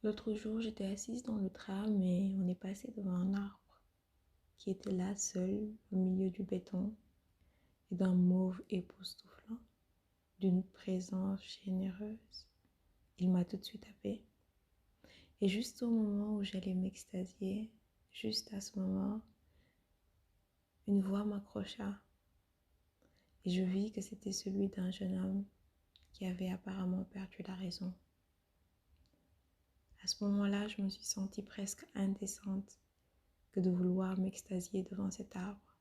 L'autre jour, j'étais assise dans le tram et on est passé devant un arbre qui était là seul au milieu du béton et d'un mauve époustouflant, d'une présence généreuse. Il m'a tout de suite happée. Et juste au moment où j'allais m'extasier, juste à ce moment, une voix m'accrocha et je vis que c'était celui d'un jeune homme qui avait apparemment perdu la raison. À ce moment-là, je me suis sentie presque indécente que de vouloir m'extasier devant cet arbre.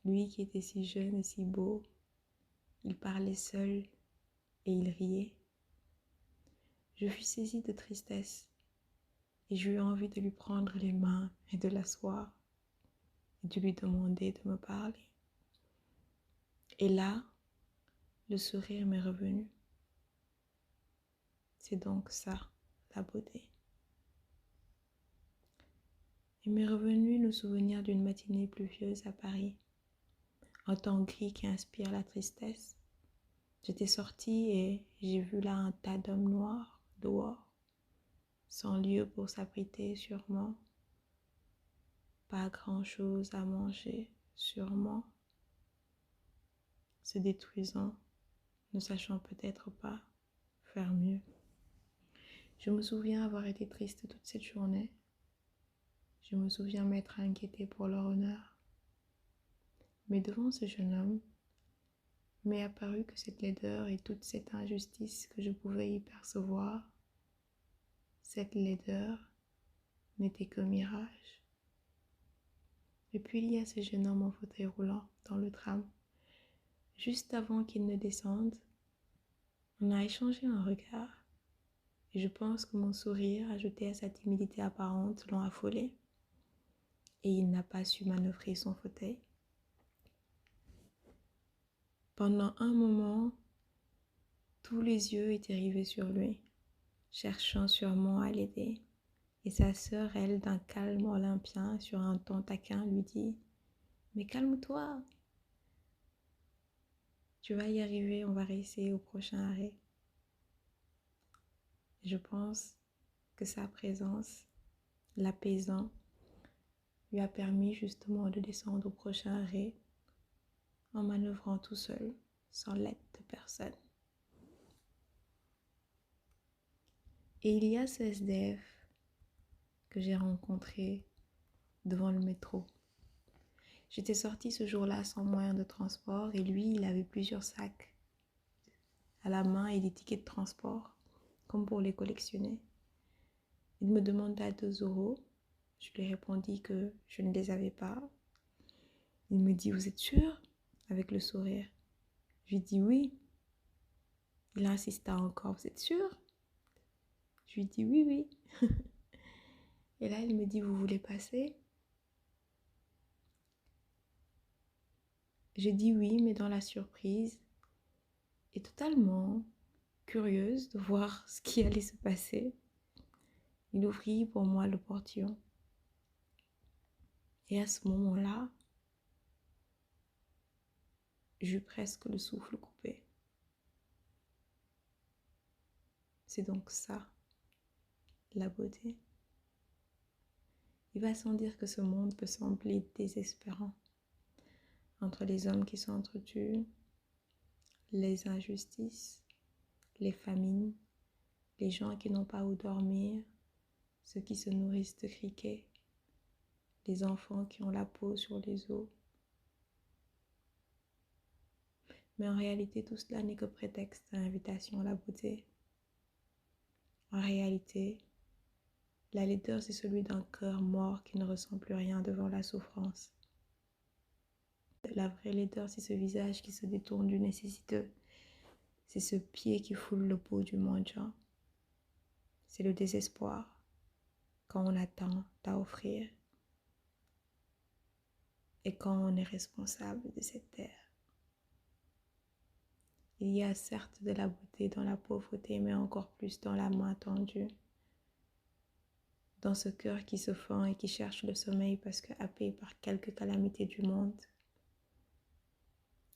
Lui qui était si jeune et si beau, il parlait seul et il riait. Je fus saisie de tristesse et j'eus envie de lui prendre les mains et de l'asseoir et de lui demander de me parler. Et là, le sourire m'est revenu. C'est donc ça, la beauté. Il m'est revenu le souvenir d'une matinée pluvieuse à Paris, un temps gris qui inspire la tristesse. J'étais sortie et j'ai vu là un tas d'hommes noirs dehors, sans lieu pour s'abriter sûrement. Pas grand-chose à manger sûrement, se détruisant, ne sachant peut-être pas faire mieux. Je me souviens avoir été triste toute cette journée. Je me souviens m'être inquiétée pour leur honneur. Mais devant ce jeune homme, m'est apparu que cette laideur et toute cette injustice que je pouvais y percevoir, cette laideur n'était que mirage. Et puis il y a ce jeune homme en fauteuil roulant dans le tram. Juste avant qu'il ne descende, on a échangé un regard. Et je pense que mon sourire, ajouté à sa timidité apparente, l'ont affolé. Et il n'a pas su manœuvrer son fauteuil. Pendant un moment, tous les yeux étaient rivés sur lui, cherchant sûrement à l'aider. Et sa sœur, elle, d'un calme olympien, sur un ton taquin, lui dit « Mais calme-toi, tu vas y arriver, on va réessayer au prochain arrêt. » Je pense que sa présence, l'apaisant, lui a permis justement de descendre au prochain arrêt en manœuvrant tout seul, sans l'aide de personne. Et il y a ce SDF que j'ai rencontré devant le métro. J'étais sortie ce jour-là sans moyen de transport et lui, il avait plusieurs sacs à la main et des tickets de transport, comme pour les collectionner. Il me demanda 2 €. Je lui répondis que je ne les avais pas. Il me dit « Vous êtes sûr ?» avec le sourire. Je lui dis « Oui ». Il insista encore « Vous êtes sûr ?» Je lui dis « Oui, oui ». Et là, il me dit « Vous voulez passer ?» J'ai dit oui, mais dans la surprise et totalement curieuse de voir ce qui allait se passer. Il ouvrit pour moi le portillon. Et à ce moment-là, j'eus presque le souffle coupé. C'est donc ça, la beauté. Il va sans dire que ce monde peut sembler désespérant. Entre les hommes qui s'entretuent, les injustices, les famines, les gens qui n'ont pas où dormir, ceux qui se nourrissent de criquets, les enfants qui ont la peau sur les os. Mais en réalité, tout cela n'est que prétexte à l'invitation à la beauté. En réalité, la laideur, c'est celui d'un cœur mort qui ne ressent plus rien devant la souffrance. La vraie laideur, c'est ce visage qui se détourne du nécessiteux. C'est ce pied qui foule le bout du mendiant. C'est le désespoir quand on attend à offrir et quand on est responsable de cette terre. Il y a certes de la beauté dans la pauvreté, mais encore plus dans la main tendue. Dans ce cœur qui se fend et qui cherche le sommeil parce que happé par quelques calamités du monde.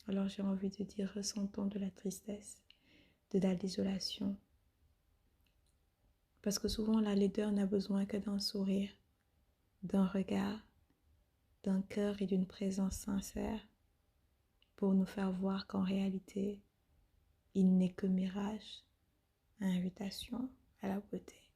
Alors j'ai envie de dire, ressentons de la tristesse, de la désolation. Parce que souvent, la laideur n'a besoin que d'un sourire, d'un regard, d'un cœur et d'une présence sincère pour nous faire voir qu'en réalité, il n'est que mirage, invitation à la beauté.